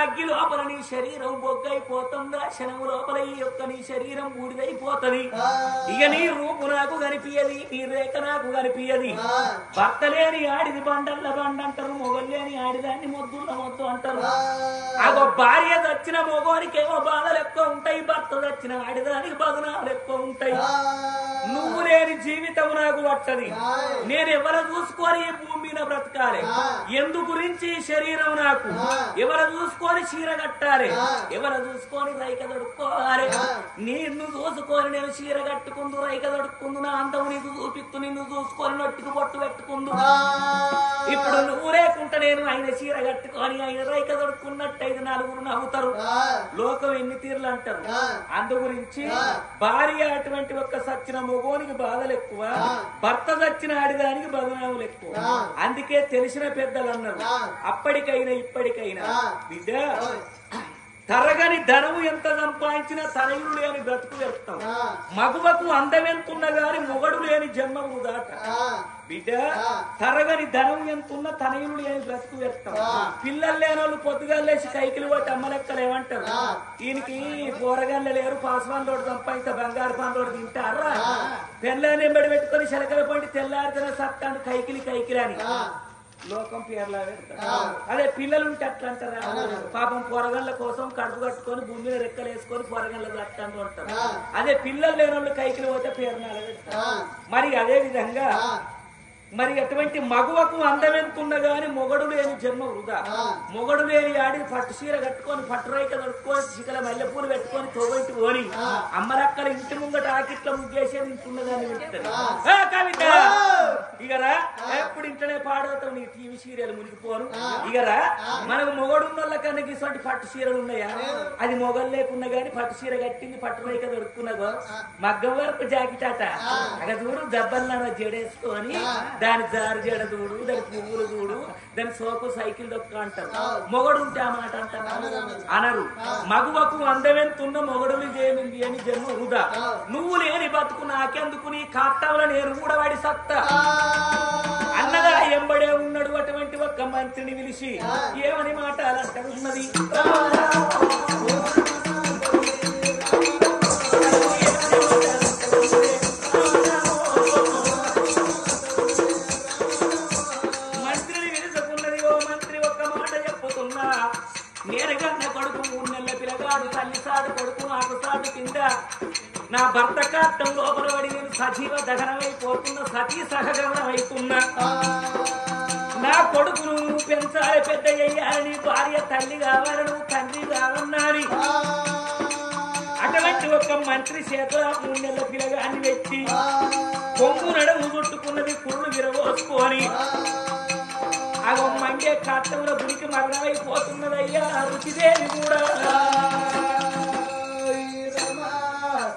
అగ్గి లోపల నీ శరీరం బొగ్గైపోతుందా క్షణము లోపల ఈ యొక్క నీ శరీరం బూడిదైపోతది ఇక నీ రూపు నాకు కనిపించది నీ రేఖ నాకు కనిపించది భర్త లేని ఆడిది బండల్ల బండ అంటారు మొగలు లేని ఆడిదాన్ని మొద్దుల్ల మొద్దు అంటారు అగో భార్య తెచ్చిన మొగోనికేమో బాధలు ఎక్కువ ఉంటాయి భర్త తెచ్చిన ఆడిదానికి బదునాలు ఎక్కువ ఉంటాయి నువ్వు లేని జీవితం నాకు పట్టది నేను ఎవరు చూసుకొని ఈ భూమి మీద బ్రతకాలి ఎందు గురించి శరీరం నాకు ఎవరు చూసుకొని చీర కట్టాలి ఎవరు చూసుకొని రైక దొడుక్కోవాలి నిన్ను చూసుకొని నేను చీర కట్టుకుందు రైక దొడుక్కుందు నా అందం నీకు చూపిస్తూ నిన్ను చూసుకొని నొట్టుకు పొట్టు పెట్టుకుందు ఇప్పుడు నువ్వు లేకుంటే నేను ఆయన చీర కట్టుకొని ఆయన రైక దొడుక్కున్నట్టయితే నలుగురు నవ్వుతారు లోకం ఎన్ని తీర్లు అంటారు అందు గురించి భార్య అటువంటి ఒక్క సచ్చిన మొగోనికి బాధలు ఎక్కువ భర్త సచ్చిన ఆడిదానికి బదనాములు ఎక్కువ అందుకే తెలిసిన పెద్దలు అన్నారు అప్పటికైనా ఇప్పటికైనా బిడ్డ తరగని ధనము ఎంత సంపాదించినా తనయుడు లేని బ్రతుకు వ్యర్థం మగువకు అందమెంతున్నా గాని మొగడు లేని జన్మము దాట బిడ్డ తరగని ధనం ఎంతున్నా తనయుడు లేని బ్రతుకు వ్యర్థం పిల్లలు లేని వాళ్ళు పొద్దుగా లేచి కైకిలు పోతే అమ్మలెక్కలు ఏమంటారు ఈయనకి కూరగాయలు లేరు పాస్వాన్లోడు సంపాదించే బంగారు పాన్లోడు తింటారా పెళ్ళని ఎంబడి పెట్టుకొని శలకల పండి తెల్లారితేనే సత్తాను కైకిలి కైకిలని లోకం పేర్లా పెడతారు అదే పిల్లలు ఉంటే అట్లా అంటారా పాపం పొరగళ్ళ కోసం కడుపు కట్టుకొని భూమి మీద రెక్కలు వేసుకొని పొరగళ్ళ కట్టాను అంటారు అదే పిల్లలు లేని వాళ్ళు కైకిలు పోతే పేరునాల పెడతారు మరి అదే విధంగా మరి అటువంటి మగువకు అందమెంతున్నా గాని మొగడు లేని జన్మ వృధా మొగడు లేని ఆడి పట్టు చీర కట్టుకొని పట్టు రైక కట్టుకొని చికల మల్లెపూలు పెట్టుకొని తోబెట్టి పోని అమ్మలక్కల ఇంటి ముంగట ఆకిట్ల ముగ్గేసేది ఇంటున్నదాన్ని కవిత ఇగరా ఎప్పుడు ఇంట్లోనే పాడవుతావు నీ టీవీ సీరియల్ మునిగిపోను ఇగరా మనకు మొగడున్న కన్నా ఇటువంటి పట్టు చీరలు ఉన్నాయా అది మొగలు లేకున్నా గాని పట్టు చీర కట్టింది పట్టు రైక దొరుకున్నదో మగ్గం వరకు జాకెట్ అట అక్కడ చూడు దెబ్బలు జడేసుకొని దాని జారు జడ చూడు దాని పువ్వులు చూడు దాని సోకు సైకిల్ దొక్క అంటారు మొగడు ఉంటే ఆ మాట అంటారు అనరు మగువకు అందమెంతున్న మొగడుని చేయింది అని జన్మ వృధా నువ్వు లేని బతుకు నాకెందుకు నీ కాట్టంలో నేను కూడా వాడి సత్తా అన్నగా ఎంబడే ఉన్నాడు అటువంటి ఒక్క మంత్రిని పిలిచి ఏమని మాట్లాడాలంటున్నది నా భర్త కాట్టం లోపల పడి నేను సజీవ దహనమైపోతున్నా సతీ సహగమనమైతున్నా నా కొడుకును పెంచాలి పెద్ద చెయ్యాలని భార్య తల్లి కావాలి నువ్వు తండ్రి కావన్నాని అటువంటి ఒక మంత్రి చేతుల 3 నెలల పిల్లగాన్ని పెట్టి కొంగు నడుము చుట్టుకున్నది కుర్రు విరవోసుకొని అగో మండే కాట్టంలో గుడికి మరణమైపోతున్నదయ్యా రుచిదేవి కూడా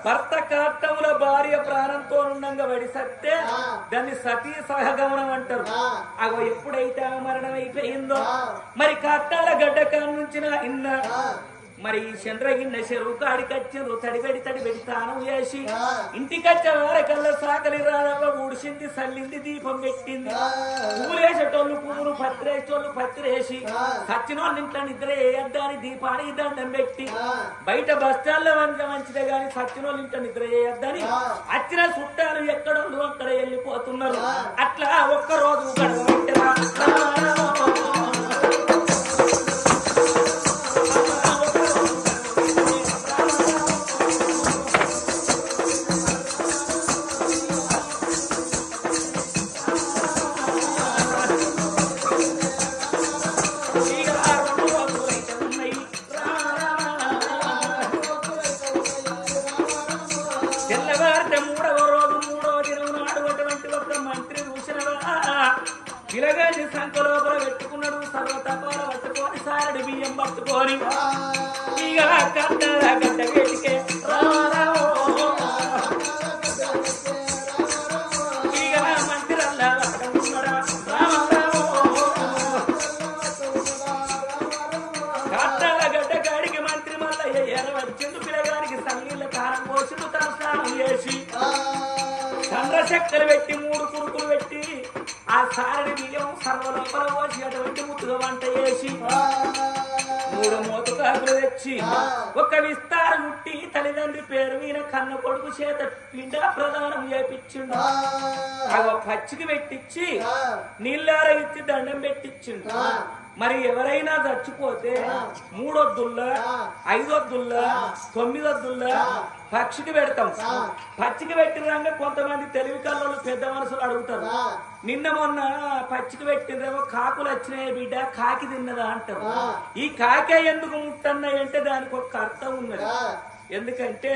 భర్త కాట్టముల భార్య ప్రాణంతో ఉండంగా వడి సత్తే దాన్ని సతీ సహగమనం అంటారు అగో ఎప్పుడైతే మరణం అయిపోయిందో మరి కాట్టాల గడ్డకాల నుంచి ఇన్న మరి చంద్రగిన్న చెరువు కాడికొచ్చిండ్రు తడిబెడి తానం చేసి ఇంటికొచ్చే వారకల్లా సాకలి రాదవ్వ ఊడిసింది సల్లింది దీపం పెట్టింది పూలేసేటోళ్ళు పువ్వులు పత్రేసేటోళ్ళు పత్రేసి సచ్చినోళ్ళు ఇంట్లో నిద్ర వేయద్దని దీపానికి దండం పెట్టి బయట బస్టాల్లో మంచిదే గాని సచ్చినోళ్ళు ఇంట్లో నిద్ర చేయొద్దని వచ్చిన చుట్టాలు ఎక్కడోళ్ళు అక్కడ వెళ్ళిపోతున్నారు అట్లా ఒక్క రోజు గడవబెట్టరా పిలగాన్ని సంఖ లోపల పెట్టుకున్నాడు సర్వతపాల పట్టుకొని సారడి బియ్యం పట్టుకొని ఇక కట్టరా గడ్డ వేటికే ఇక మంత్రిల్లా ఉన్నాడా కట్టాల గడ్డ కాడికి మంత్రి మల్లయ్య ఎరవచ్చిండు పిలగానికి సన్నీళ్ళ కారం పోసిండు తన స్నానం చేసి చంద్రశక్కర పెట్టి 3 కురుకులు పెట్టి ఆ సారడి బియ్యం సర్వలోపల వచ్చి అటువంటి ముద్దుగా వంట చేసి 3 మోతుకాకులు తెచ్చి ఒక విస్తార ముట్టి తల్లిదండ్రి పేరు మీద కన్న కొడుకు చేత పిండ ప్రదానం చేపించిండు. పచ్చికి పెట్టించి నీళ్ళార ఇచ్చి దండం పెట్టించిండు. మరి ఎవరైనా చచ్చిపోతే 3 వద్దుల్లా 5 వద్దుల్లా 9 వద్దుల్లా పచ్చికి పెడతాం. పచ్చికి పెట్టినాక కొంతమంది తెలివి కళ్ళు పెద్ద మనసులు అడుగుతారు, నిన్న మొన్న పచ్చికి పెట్టినరేమో కాకులు వచ్చినాయి బిడ్డ కాకి తిన్నదా అంటారు. ఈ కాకే ఎందుకు ముట్టన్నాయి అంటే దానికి ఒక అర్థం ఉన్నది. ఎందుకంటే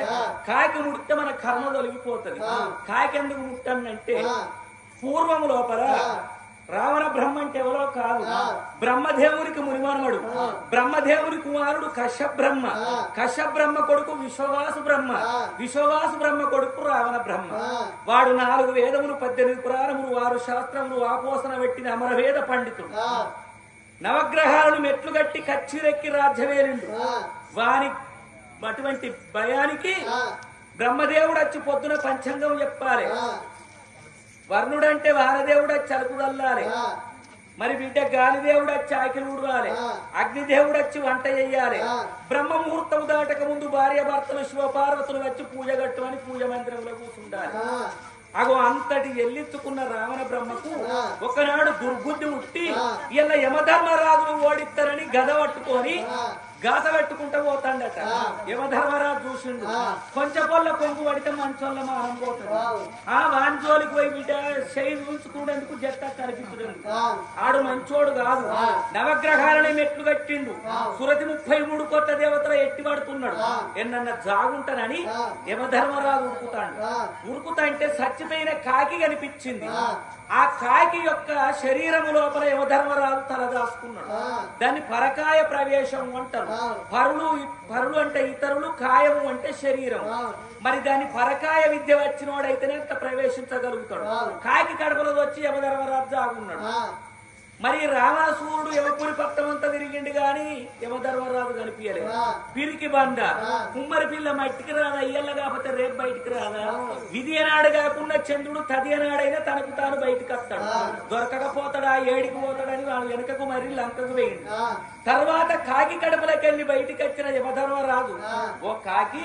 కాకి ముడితే మన కర్మ తొలగిపోతుంది. కాకి ఎందుకు ముట్టన్నంటే పూర్వం లోపల రావణ బ్రహ్మ అంటే ఎవరో కాదు, బ్రహ్మదేవునికి మునిమనుడు. బ్రహ్మదేవుని కుమారుడు కశ్యప బ్రహ్మ. కశ్యప బ్రహ్మ కొడుకు విశ్వవాసు బ్రహ్మ. విశ్వవాసు బ్రహ్మ కొడుకు రావణ బ్రహ్మ. వాడు 4 వేదములు 18 పురాణములు 6 శాస్త్రములు ఆపోసన పెట్టిన అమరవేద పండితుడు. నవగ్రహాలను మెట్లు కట్టి కచ్చిరెక్కి రాజ్యమేలిండు. వాని అటువంటి భయానికి బ్రహ్మదేవుడు వచ్చి పొద్దున పంచాంగం చెప్పాలి. వర్ణుడంటే వానదేవుడు వచ్చి అలుకు చల్లాలి. మరి బిడ్డ గాలిదేవుడు వచ్చి ఆకిలు ఊడవాలి. అగ్నిదేవుడు వచ్చి వంట చెయ్యాలి. బ్రహ్మ ముహూర్తం దాటక ముందు భార్య భర్తలు శివపార్వతులు వచ్చి పూజ కట్టమని పూజ మందిరంలో కూర్చుండాలి. అగో అంతటి ఎల్లించుకున్న రావణ బ్రహ్మకు ఒకనాడు దుర్బుద్ధి ముట్టి ఇలా యమధర్మరాజును ఓడిస్తారని గద పట్టుకొని గాత పెట్టుకుంటూ పోతాడట. యమధర్మరాజు చూసిండు, కొంచెం పొల్ల కొంగు పడితే మంచోళ్ళ మానం పోతాడు. ఆ వాంచోలికి పోయి బిడ్డ చేయి ఉంచుకునేందుకు జట్ట కనిపించడు. ఆడు మంచోడు కాదు. నవగ్రహాలని మెట్లు కట్టిండు. సురతి 33 కోట్ల దేవతల ఎట్టి పడుతున్నాడు. ఎన్నన్నా జాగుంటానని యమధర్మరాజు ఉరుకుతాడు. ఉరుకుతా అంటే చచ్చిపోయిన కాకి కనిపించింది. ఆ కాకి యొక్క శరీరము లోపల యమధర్మరాజు తలదాసుకున్నాడు. దాన్ని పరకాయ ప్రవేశం అంటారు. పరులు అంటే ఇతరులు, కాయము అంటే శరీరం. మరి దాని పరకాయ విద్య వచ్చినోడైతేనే అంత ప్రవేశించగలుగుతాడు. కాకి కడపలో వచ్చి యమధర్మరాజు ఆగున్నాడు. మరి రావణసూరుడు యమపురి పట్టమంతా తిరిగిండు గాని యమధర్మరాజు కనిపించలేదు. పిరికి బండ కుమ్మరి పిల్ల మట్టికి రాదా, ఇయ్యల్ల కాకపోతే రేపు బయటికి రాదా. విధి అనాడు కాకుండా చంద్రుడు తది అనాడైనా తనకు తాను బయటకు వస్తాడు. దొరకకపోతాడా, ఏడికి పోతాడని వాడు వెనకకు మరి లంకకు వేయండి. తర్వాత కాకి కడపలోకి వెళ్ళి బయటికి వచ్చిన యమధర్మరాజు, ఓ కాకి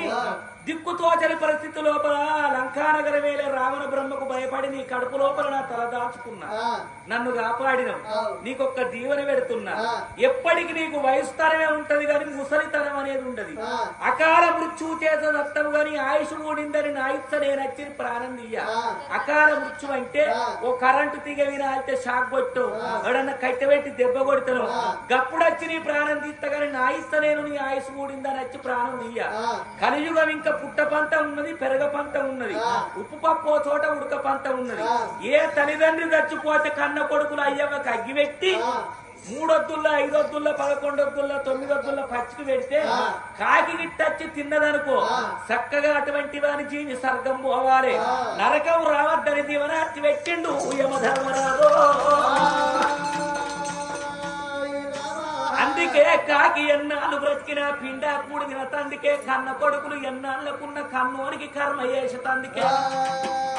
దిక్కుతోచని పరిస్థితి లోపల లంకానగర వేలే రావణ బ్రహ్మకు భయపడి నీ కడుపు లోపల నా తల దాచుకున్నా, నన్ను కాపాడిన నీకొక్క దీవెన పెడుతున్నా. ఎప్పటికి నీకు వయసుతరమే ఉంటది గాని ముసలితనం అనేది ఉండదు. అకాల మృత్యువు చేత దత్తము గాని ఆయుష్ కూడిందని నా ఇచ్చ నేనచ్చి ప్రాణం తీయ. అకాల మృత్యు అంటే ఓ కరెంటు తీగ వినాలితే షాక్ కొట్టు, ఎవడన్నా కట్టెబెట్టి దెబ్బ కొడతాను, గప్పుడొచ్చి నీ ప్రాణం తీస్తగాని నా ఇచ్చ నేను నీ ఆయుష్ కూడిందని వచ్చి ప్రాణం తీయ. కలియుగం ఇంకా పుట్ట పంట ఉన్నది, పెరగ పంట ఉన్నది, ఉప్పు పప్పు చోట ఉడక పంట ఉన్నది. ఏ తల్లిదండ్రి చచ్చిపోతే కన్న కొడుకులు అయ్యవకి అగ్గి పెట్టి 3 వద్దుల్లో 5 వద్దుల్లో 11 వద్దుల్లో 9 వద్దుల్లో పచ్చికి పెడితే కాకి గిట్టచ్చి తిన్నదనుకో చక్కగా అటువంటి వాని జీవి స్వర్గం పోవాలి, నరకం రావద్దని దీవనార్చి పెట్టిండు యమధర్మరాజు. అందుకే కాకి ఎన్నాళ్ళు బ్రతికిన పిండా కూడిన తందుకే కన్న కొడుకులు ఎన్నాళ్ళకున్న కన్నోనికి కర్మ చేసే తందుకే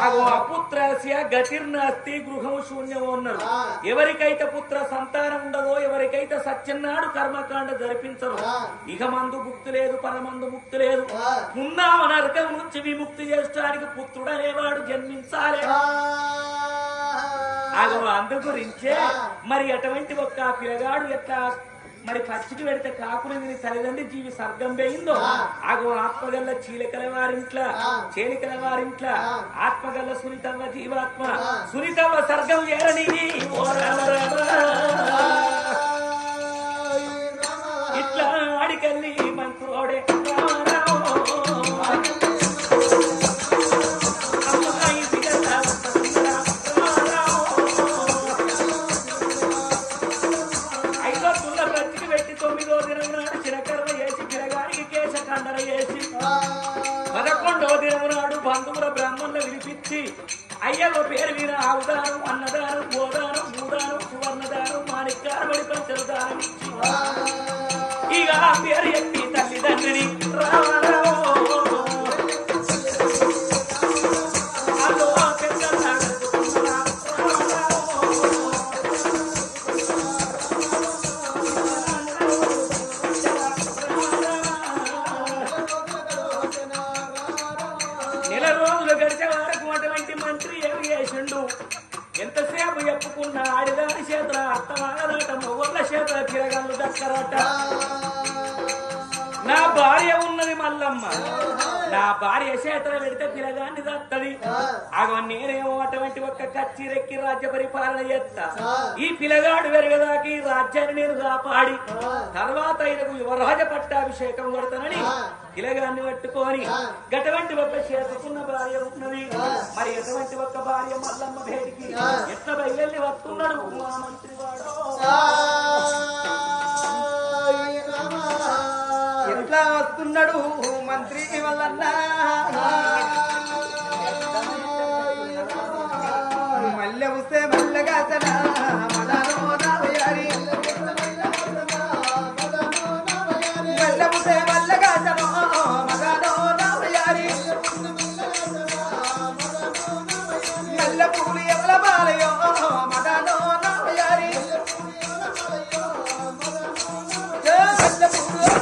అగో అపుత్రస్య గతిర్నాస్తి గృహం శూన్యం ఉన్నారు. ఎవరికైతే పుత్ర సంతానం ఉండదో, ఎవరికైతే సత్యన్నాడు కర్మకాండ జరిపించరు, ఇక మందు ముక్తి లేదు, పరమందు ముక్తి లేదు. పున్నామ నరకం నుంచి విముక్తి చేయడానికి పుత్రుడు అనేవాడు జన్మించాలి. అగో అందు గురించే మరి అటువంటి ఒక్క పిల్లగాడు ఎట్లా మరి పచ్చికి పెడితే కాకులు తిని తల్లిదండ్రి జీవి స్వర్గం పోయిందో, ఆగో ఆత్మగల్ల చీలికల వారింట్లా చేలికల వారింట్లా ఆత్మగల్ల సునీతమ్మ జీవాత్మ సునీతమ్మ స్వర్గం చేరని ఇట్లా ఆడికెళ్ళి మంత్రోడే బంధువుల బ్రాహ్మణులు వినిపించి అయ్యలో పేరు మీద ఆవుదానం, అన్నదానం, గోదానం, భూదానం, సువర్ణదానం, మాణిక్యాలు బడి పంచలు దానం ఇచ్చి ఇక ఆ పేరు ఎత్తి తల్లిదండ్రిని భర్త మాగదట మొగోళ్ళ చేత పిలగాళ్ళు దక్కరట నా భార్య ఉన్నది మల్లమ్మ నా భార్య చేతలు పెడితే పిలగాన్ని దత్తది అగో నేనేమో అటువంటి ఒక్క కచ్చిరెక్కి రాజ్య పరిపాలన చేస్తా ఈ పిలగాడు వెరగదాకి ఈ రాజ్యాన్ని నేను కాపాడి తర్వాత ఆయనకు యువరాజ పట్టాభిషేకం కొడతానని పిలగాన్ని పట్టుకొని గటువంటి ఒక్క చేతుకున్న భార్య ఉన్నది మరి ఎటువంటి ఒక్క భార్య మల్లమ్మ భేటికి ఎట్ల బయలు వస్తున్నాడు మా మంత్రి వాడు ఎట్లా వస్తున్నాడు మంత్రి వల్లన్నా మల్లె వస్తే మల్లెగాసనా మదానో నావయారి మల్లె వస్తే మల్లెగాసనో మదానో నావయారి మల్లె పూలు ఎవల బాలయో మదానో నావయారి మల్లె పూలు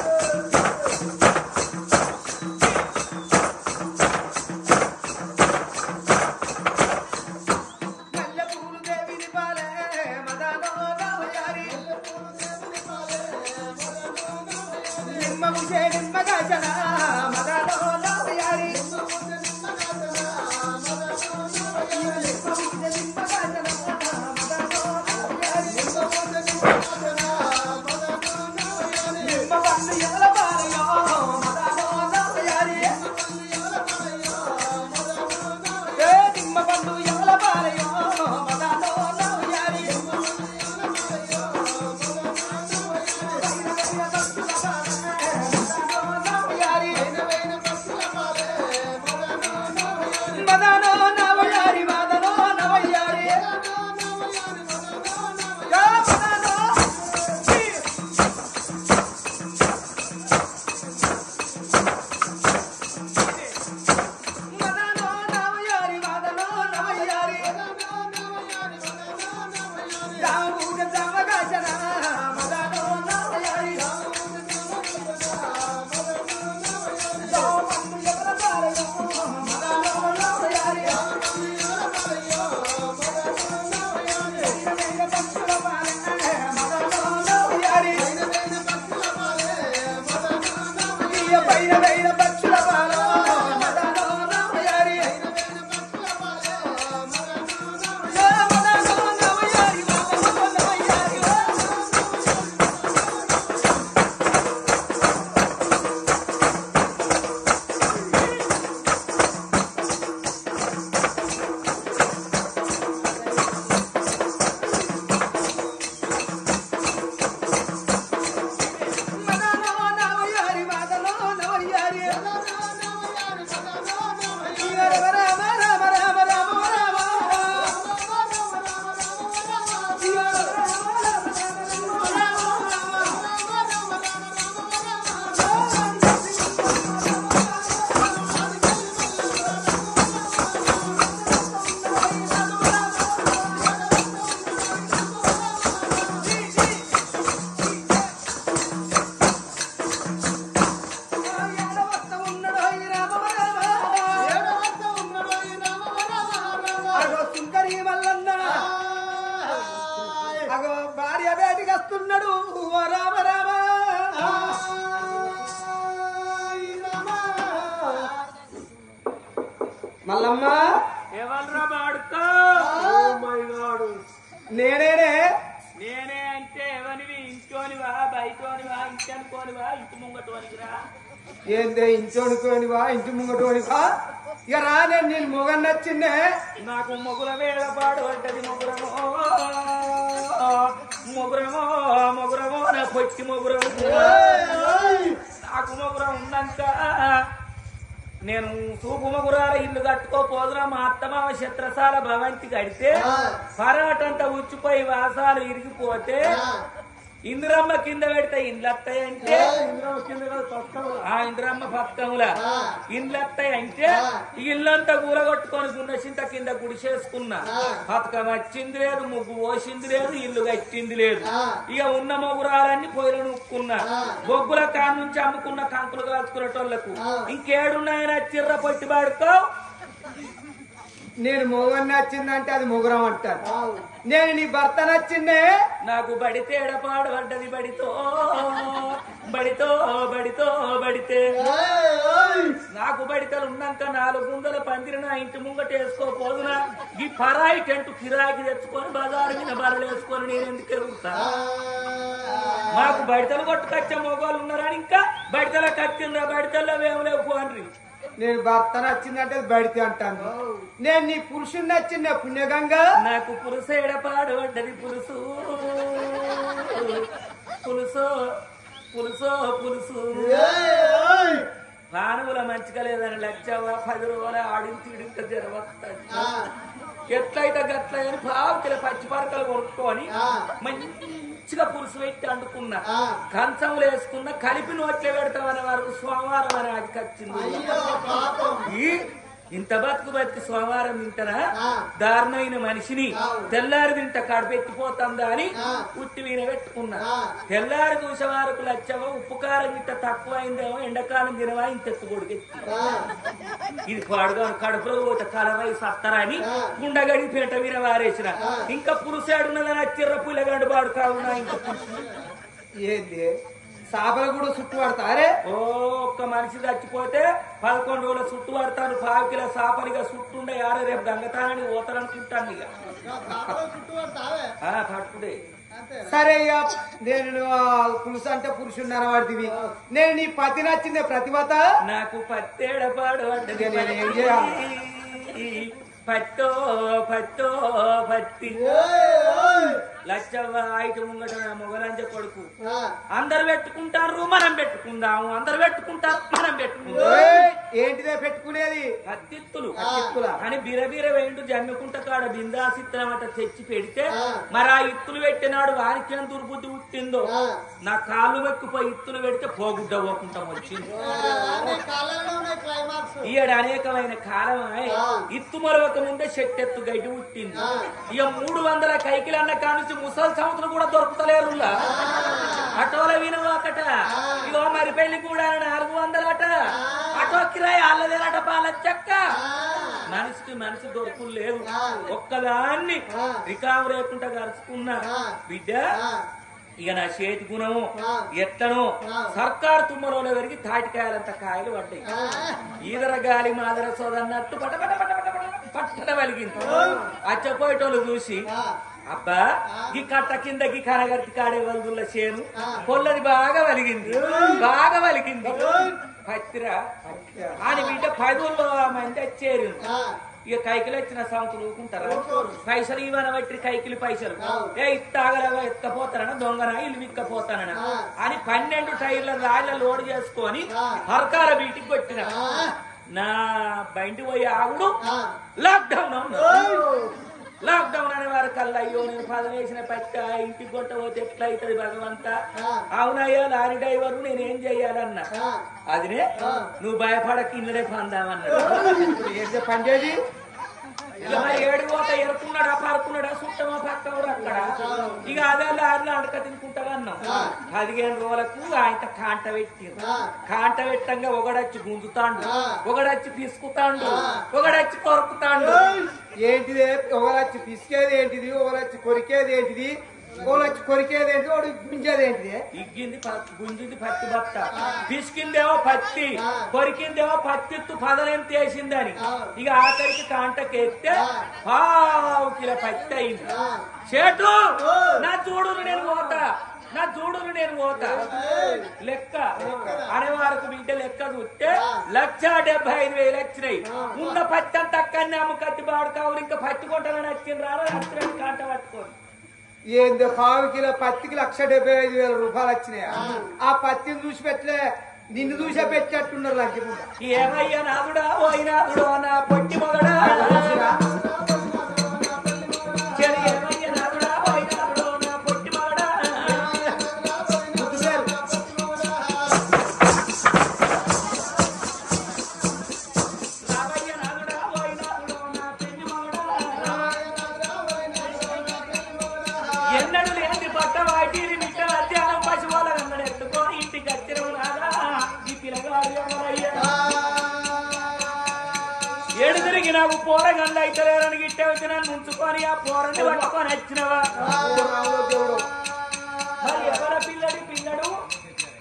మల్లమ్మ ఎవల్రా బాడుకో నేనే అంటే ఎవనివి ఇంట్లోనివా బయటోనివా ఇంటి అనుకోనివా ఇంటి ముంగటోనికిరా ఏందే ఇంచోడుకోనివా ఇంటి ముంగటోనివా ఇక రా నేను మొగన్ నచ్చిందే నాకు మొగుల వేళ పాడు అంటది మొగురమో నా పొట్టి మొగురము నాకు మొగురం ఉన్నాక నేను తూపు మొగురాల ఇల్లు కట్టుకోపోదురా మా అత్తమామ చిత్రశాల భవంతి కడితే పరాటంతా ఉచ్చిపోయి వాసాలు ఇరిగిపోతే ఇందిరమ్మ కింద పెడితే ఇండ్లు వస్తాయంటే ఇందిరమ్మ పథకముల ఇండ్లు వస్తాయంటే ఇల్లంతా కూలగొట్టుకొని గున్నసింత కింద గుడిసేసుకున్నా పథకం వచ్చింది లేదు ముగ్గు పోసింది లేదు ఇల్లు కట్టింది లేదు ఇక ఉన్న మొగురాలన్నీ పొయ్యిలు నూక్కున్నా బొగ్గుల కాడ నుంచి అమ్ముకున్న కంకులు కాల్చుకునేటోళ్లకు ఇంకేడున్నాయన చిర్ర పొట్టి పాడుకో నేను మొగన్ నచ్చిందంటే అది మొగురం అంటాను. నేను నీ భర్త నచ్చిందే నాకు బడితే ఎడపాడు పడ్డది బడితో బడితో బడితో బడితే నాకు బడితలు ఉన్నాక 4 గుందల పందిరి నా ఇంటి ముంగట వేసుకోపోదునా ఈ పరాయి టెంట్ కిరాయికి తెచ్చుకొని బజారు మీద బరలు వేసుకొని నేను ఎందుకు ఎరుగుతా? మాకు బడితలు కొట్టుకొచ్చే మొగోళ్ళు ఉన్నారని ఇంకా బడితల కచ్చిందా బడితల్లో వేమలేవు పోన్రి. నేను భర్త నచ్చిందంటే బడితే అంటాను. నేను నీ పురుషుని నచ్చిందే పుణ్యగంగా. నాకు పురుషు ఎడపాడు పడ్డది పులుసు పులుసు పులుసు పులుసు పానుగుల మంచిగా లేదని 1,10 రోజులు ఆడించి జరవస్తాడు. ఎట్లయితే గట్ల అని పావుకిల పచ్చి పరకలు కొనుక్కొని మంచిగా పులుసు పెట్టి అంటుకున్నా కంచంలో వేసుకున్నా కలిపి నోట్లే పెడతామనే వరకు సోమవారం అని అది కచ్చింది. ఇంత బతుకు సోమవారం తింటనా దారుణమైన మనిషిని తెల్లారి తింట కడపెట్టిపోతుందా అని ఉట్టి వీణ పెట్టుకున్నా. తెల్లారి చూసే వరకు లచ్చవా ఉప్పు కారం గిట్ట తక్కువైందేమో ఎండాకాలం తినవా ఇంత ఎత్తుకొడుకెత్తి ఇది పాడుగా కడుపులో పోతే కలవై సత్తరని గుండగడి పేట వీర వారేసిన. ఇంకా పురుషాడున్నదని అచ్చిర్ర పుల్లగండు పాడు కావునా ఇంకా ఏంది సాపల కూడా చుట్టు పడతారే. ఒక్క మనిషి చచ్చిపోతే 11 రోజుల చుట్టు పడతాను. 5 కిలో సాపలిగా చుట్టుండే యారే రేపు గంగతానని పోతారనుకుంటాను. ఇక పట్టుడే సరే ఇక నేను పురుషు అంటే పురుషుడు అనవాడివి. నేను నీ పతి నచ్చిందే ప్రతిభత. నాకు పత్తేడపాడు అంటే నేను ఏం చేయాలి? పత్తో పత్తో పత్తి లచ్చవ్వ ఐటు ముంగట మొగలంజ కొడుకు అందరు పెట్టుకుంటారు మనం పెట్టుకుందాము అందరు పెట్టుకుంటారు మనం పెట్టుకుందాం. ఏంటిదే పెట్టుకునేది? పత్తిత్తులు అని బిరబిర వేయండు జమ్మికుంట కాడ బిందాసిత్తనమాట తెచ్చి పెడితే మరి ఆ ఇత్తులు పెట్టినాడు వారికి ఎంత దుర్బుద్ధి పుట్టిందో. నా కాళ్ళు మెక్కుపోయి ఇత్తులు పెడితే పోగుడ్డ పోకుండా వచ్చింది. ఈయడు అనేకమైన కాలం ఇత్తు మరొక ముందే చెట్టెత్తు గడ్డి పుట్టింది. ఇక 300 కైకిలన్న కానుంచి ముసలి సంవత్సరం కూడా దొరుకుతలేరు. అటోల వినవాకట ఇగో మరి పెళ్లి కూడా 400 అట అటో కిరాయి అల్లదేనట పాల చెక్క. మనిషి దొరుకులు లేదు. ఒక్కదాన్ని రికాము లేకుండా కలుసుకున్నా బిడ్డ. ఇక నా చేతి గుణము ఎట్లనో సర్కారు తుమ్మలో పెరిగి తాటికాయలంత కాయలు పడ్డాయి. ఈదర గాలి మాదర సోదన్నట్టు పటపట పట్టట వెలిగింది. అచ్చపోయేటోళ్ళు చూసి అబ్బా ఈ కట్ట కిందకి కనగర్తి కాడే వలుగుల చేను పొల్లది బాగా వెలిగింది పత్తిరా అని బిడ్డ 10 మంది వచ్చేరు. ఇక కైకిలు వచ్చిన సంవత్సరం ఊరుకుంటారా? పైసలు ఇవ్వన బట్టి కైకిలి పైసలు ఇత్తాగలవా ఎత్తుకపోతానన్నా దొంగనా ఇల్లు విక్కపోతానన్నా అని 12 టైర్ల రాళ్ళ లోడ్ చేసుకొని సర్కార బీటికి కొట్టిన. నా బయటికి పోయి ఆగుడు లాక్డౌన్ అనే వారు కల్లా అయ్యో నేను పదవేసిన పట్ట ఇంటికి కొట్ట పోతే ఎట్లా అవుతుంది భగవంత. అవునయ్యా లారీ డ్రైవరు నేనేం చెయ్యాలన్నా అదినే నువ్వు భయపడక ఇన్నరే పందామన్నా పండేది. 7 కోట ఎరుకున్నాడా పరుకున్నాడా చుట్టమా పక్కవరు అక్కడ. ఇక అదే లారీలో అడక తినుకుంటా అన్నాం. 15 రోజులకు ఆయన కాంట పెట్టంగా ఒకడొచ్చి గుంజుతాండు ఒకడొచ్చి పిసుకుతాండు ఒకడొచ్చి కొరుకుతాండు. ఏంటిది ఒకలొచ్చి పిసికేది ఏంటిది ఒకలొచ్చి కొరికేది ఏంటిది ఒకలొచ్చి కొరికేది ఏంటి వాడు గుంజేది ఏంటిది? ఇగ్గింది గుంజింది పత్తి బట్ట పిసికిందేమో పత్తి కొరికిందేమో పత్తిత్తు పదనెంత వేసిందని. ఇక ఆఖరికి కాంటకి ఎత్తే 1/2 కిలో పత్తి అయింది. చేటు నా చూడును నేను పోతా లెక్క అనేవారికి బిడ్డ లెక్క చూస్తే 1,75,000 వచ్చినాయి. ఉన్న పత్తి అంత అక్కడనే అమ్మ కత్తి బాడు కావాలి ఇంకా పత్తి కొట్టాలని వచ్చింది రాత్రి కాంట పట్టుకొని. ఏందో 1/2 కిలో పత్తికి 1,75,000 రూపాయలు వచ్చినాయి. ఆ పత్తిని చూసి పెట్టలే నిన్ను చూసే పెట్టేట్టున్నారు. లంచం ఏమయ్యా నాదుడా పోయినాదుడో నా పొట్టి మొగడా నాకు పోరగండ్లు అయితే లేరని గిట్టే వచ్చి నన్ను ఉంచుకొని ఆ పోరని పట్టుకొని వచ్చినవా మరి ఎవర పిల్లడు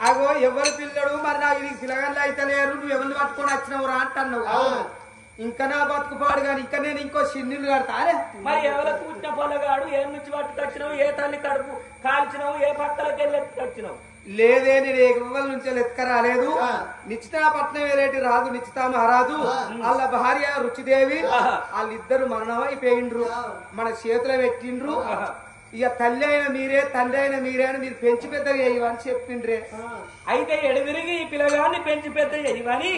అగో ఎవరు పిల్లడు మరి నాకు ఇది పిల్లగాళ్ళు అయితే లేరు నువ్వు ఎవరిని పట్టుకొని వచ్చినావు రా అంటున్నావు ఇంకా నా బతుకు పాడు కానీ ఇంకా నేను ఇంకో సిన్నిలు కడతారే మరి ఎవరు కూర్చిన పొలగాడు ఏ నుంచి పట్టుకొచ్చినావు ఏ తల్లి కడుపు కాల్చినావు ఏ పక్కలకి వెళ్ళి ఎత్తుకొచ్చినావు లేదే నేను ఎగువల నుంచి ఎత్తుక రాలేదు నిశ్చితాపట్నం వేరేటి రాదు నిశ్చితా మహారాజు వాళ్ళ భార్య రుచిదేవి వాళ్ళిద్దరు మరణమైపోయిండ్రు మన చేతిలో పెట్టిండ్రు ఇక తల్లి అయిన మీరే తండ్రి అయిన మీరే అని మీరు పెంచి పెద్దగా చేయమని చెప్పిండ్రే అయితే ఎడదిరిగి ఈ పిల్లగాన్ని పెంచి పెద్ద చేయమని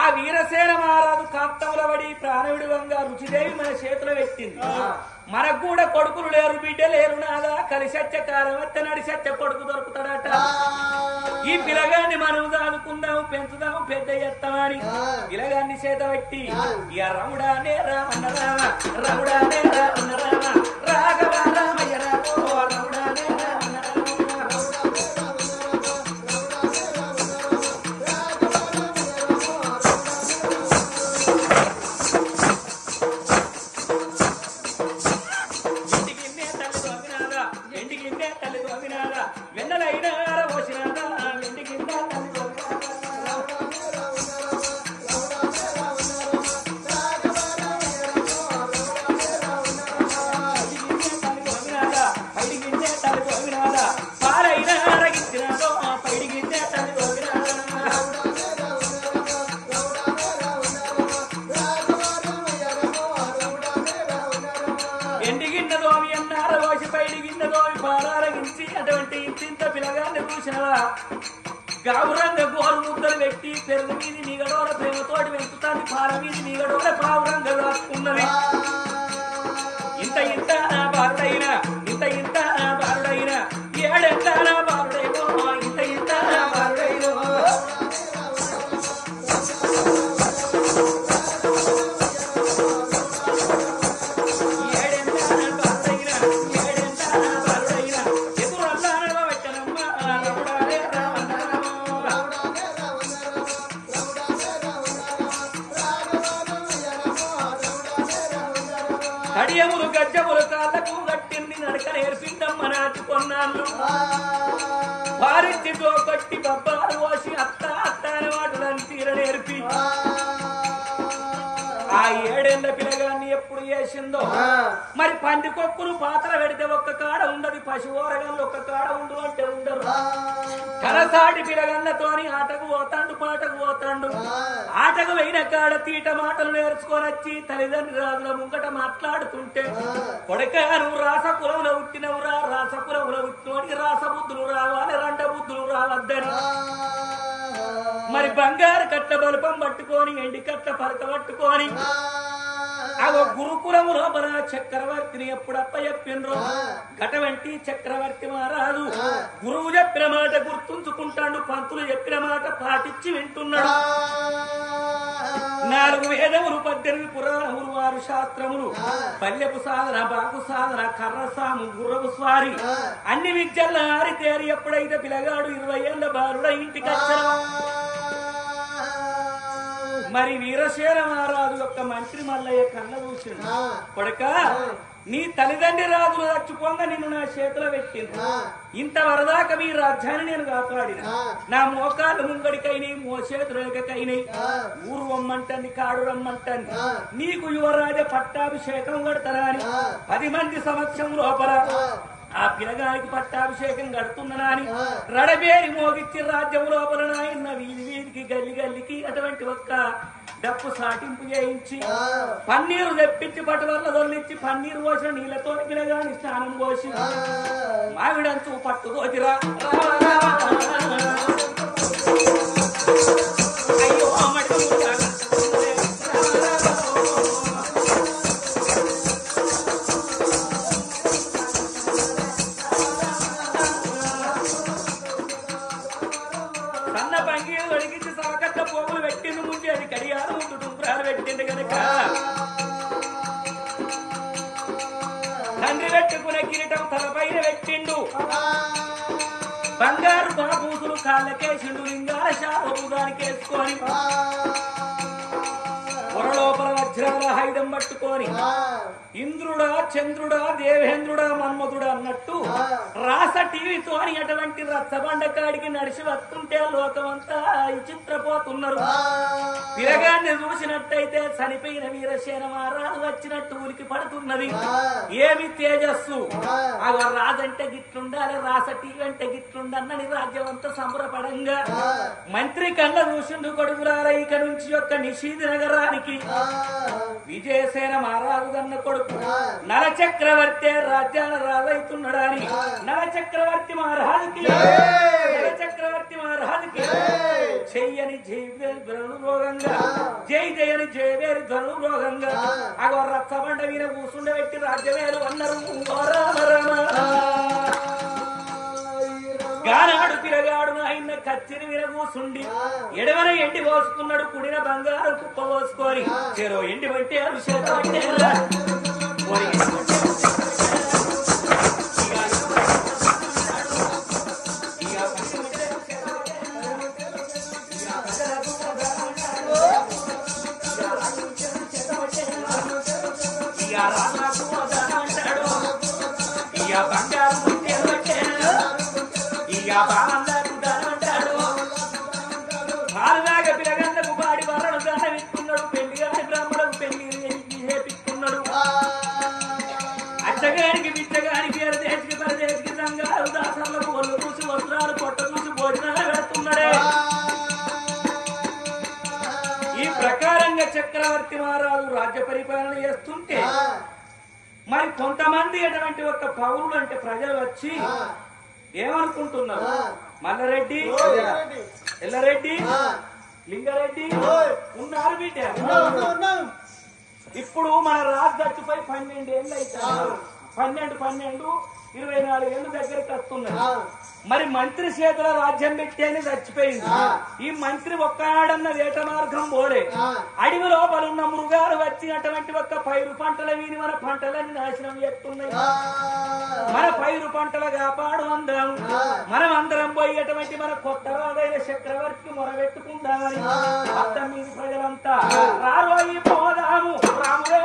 ఆ వీరసేన మహారాజు కాంతముల పడి ప్రాణవిడివంగా రుచిదేవి మన చేతిలో పెట్టింది మనకు కూడా కొడుకులు లేరు బిడ్డ లేరు నాదా కలిసచ్చ కాలం వస్తే నడిసచ్చ కొడుకు దొరుకుతాడట ఈ పిల్లగాన్ని మనం దాదుకుందాము పెంచుదాము పెద్ద చేస్తామని పిల్లగాన్ని చేత పెట్టి ఇక రముడానే రామన్న రామ రముడానే రామన్న రామ రాఘవ రామయ్య రామో రముడానే రామన్న గౌరంగ గోరు ముద్దలు పెట్టి పెరుగు మీది నీగడోల ప్రేమతోటి వెంకుతాన్ని పాల మీది నీగడోల పావురంగ రాసుకున్నది ఇంత ఇంత బారుడైనా ఇంత ఇంత బారుడైనా ఏడెంత బారుడైనో ఇంత ఇంత బారుడైనో కడియములు గజ్జములు కాళ్ళకు గట్టింది నడక నేర్పిందమ్మ నాటి కొన్నాళ్ళు వారింటితో కట్టి బబ్బాలు పోసి అత్త అత్త అని వాటిని తీర నేర్పి ఆ ఏడేళ్ల పిల్లగాన్ని ఎప్పుడు చేసిందో మరి పందికొక్కులు పాత్ర పెడితే ఒక్క కాడ ఉండదు పశువోరగాళ్ళు ఒక్క కాడ ఉండు అంటే ఉండరు కరసాటి పిల్లగన్నతోని ఆటకు పోతాండు పాటకు పోతాండు ఆటకు వెయిన కాడ తీట మాటలు నేర్చుకొని వచ్చి తల్లిదండ్రి రాజుల ముంగట మాట్లాడుతుంటే కొడక నువ్వు రాసకులంలో పుట్టినవురా రాసకులంలో పుట్టినోడికి రాసబుద్ధులు రావాలి రండ బుద్ధులు రావద్దని మరి బంగారు కట్ల బలుపం పట్టుకొని ఎండి కట్ల పలక పట్టుకొని అగో గురుకులము లోపల చక్రవర్తిని ఎప్పుడప్ప చెప్పిండ్రు గటవంటి చక్రవర్తి మహారాజు గురువు చెప్పిన మాట గుర్తుంచుకుంటాడు పంతులు చెప్పిన మాట పాటించి వింటున్నాడు 4 వేదములు 18 పురాణములు 6 శాస్త్రములు పల్లెపు సాధన బాకు సాధన కర్రసాము గుర్రపు స్వారి అన్ని విద్యల్లో ఆరితేరి ఎప్పుడైతే పిల్లగాడు 20 ఏళ్ల బాలుడ ఇంటికి వచ్చాడు మరి వీరసేన మహారాజు యొక్క మంత్రి మల్లయ్య కళ్ళ చూసిండు కొడక నీ తల్లిదండ్రి రాజులు చచ్చిపోగా నిన్ను నా చేతిలో పెట్టింది ఇంతవరదాకా మీ రాజ్యాన్ని నేను కాపాడిన నా మోకాళ్ళు ముంగడికైనాయి మోసేతులకైనాయి ఊరు రమ్మంటాన్ని కాడు రమ్మంటాన్ని నీకు యువరాజ పట్టాభిషేకం కడతారా అని 10 మంది సమక్షం లోపల ఆ పిల్లగానికి పట్టాభిషేకం కడుతున్నా అని రడబేరి మోగిచ్చి రాజ్యం లోపల నాయన్న వీధి వీధికి గల్లి గల్లికి అటువంటి ఒక్క డప్పు సాటింపు చేయించి పన్నీరు తెప్పించి పట్టు వల్ల దొల్లిచ్చి పన్నీరు పోసిన నీళ్లతో పిల్లగాని స్నానం పోసి మావిడంచు పట్టుకోతిరా అయ్యో సన్న పంగిలు ఒడిగించి సాకట్ల పోగులు పెట్టింది ముందు అది కడియాలు ముందు టుంపురాలు పెట్టింది కనుక తండ్రి పెట్టుకునే కిరీటం తలపైన పెట్టిండు బంగారు బాబూసులు కాళ్ళకేసిండు లింగాల శాపము దానికి వేసుకొని పొరలోపల వజ్రాల ఆయుధం పట్టుకొని ఇంద్రుడా చంద్రుడా దేవేంద్రుడా మన్మధుడా అన్నట్టు రాస టీవీతో అని అటువంటి రచ్చబండ కాడికి నడిచి వస్తుంటే లోకమంతా విచిత్రపోతున్నారు. పిరగాన్ని చూసినట్టయితే చనిపోయిన వీరసేన మహారాజు వచ్చినట్టు ఉలికి పడుతున్నది. ఏమి తేజస్సు! ఆ రాజంటే గిట్లుండాలి, రాస టీవీ అంటే గిట్లుండన్నని రాజ్యం అంతా సంబరపడంగా మంత్రి కళ్ళ చూసిండు కొడుకులార ఇక నుంచి యొక్క నిషీధ నగరానికి విజయసేన మహారాజు అన్న కొడుకు నల చక్రవర్తి రాజ్యాల రాజైతున్నాడని నల చక్రవర్తి మహారాజుకి చెయ్యని ధ్వను రోగంగా జై జయని జయవేరి ధ్వను రోగంగా అగో రచ్చబండ మీద కూసుండబెట్టి రాజ్యవేరు అన్నారు. గానాడు పిరగాడు ఆయన కత్తిని మీద కూసుండి ఎడవన ఎండి పోసుకున్నాడు, కుడిన బంగారం కుప్ప పోసుకొని చెరో ఎండి పట్టే పాలదాగా పిల్లగంటకు పాడి వరణ దానం ఇస్తున్నాడు. పెళ్లి గారి బ్రాహ్మణకు పెళ్లి చేపిస్తున్నాడు. అచ్చగానికి బిచ్చగానికి అరదేశకి పరదేశకి సంఘాలు దాసర్లకు ఒళ్ళు చూసి వస్త్రాలు పొట్ట చూసి భోజనాలు పెడుతున్నాడే. ఈ ప్రకారంగా చక్రవర్తి మహారాజు రాజ్య పరిపాలన చేస్తుంటే మరి కొంతమంది అటువంటి ఒక పౌరులు అంటే ప్రజలు వచ్చి ఏమనుకుంటున్నారు, మల్లారెడ్డి ఎల్లారెడ్డి లింగారెడ్డి ఉన్నారు బిడ్డ. ఇప్పుడు మన రాజు చచ్చిపోయి 12 ఏళ్ళు అవుతారు. 12 24 ఏళ్ళు దగ్గరికి వస్తున్నాయి. మరి మంత్రి చేతుల రాజ్యం పెట్టేని చచ్చిపోయింది. ఈ మంత్రి ఒక్కనాడన్న వేట మార్గం పోలే. అడవి లోపల ఉన్న మృగాలు వచ్చి అటువంటి ఒక్క పైరు పంటల వీని మన పంటలన్నీ నాశనం చేస్తున్నాయి. మన పైరు పంటల కాపాడు అందరం, మనం అందరం పోయి అటువంటి మన కొత్త రాజైన చక్రవర్తికి మొరబెట్టుకుందామని మొత్తం మీద ప్రజలంతా రారోయి పోదాము రాముడే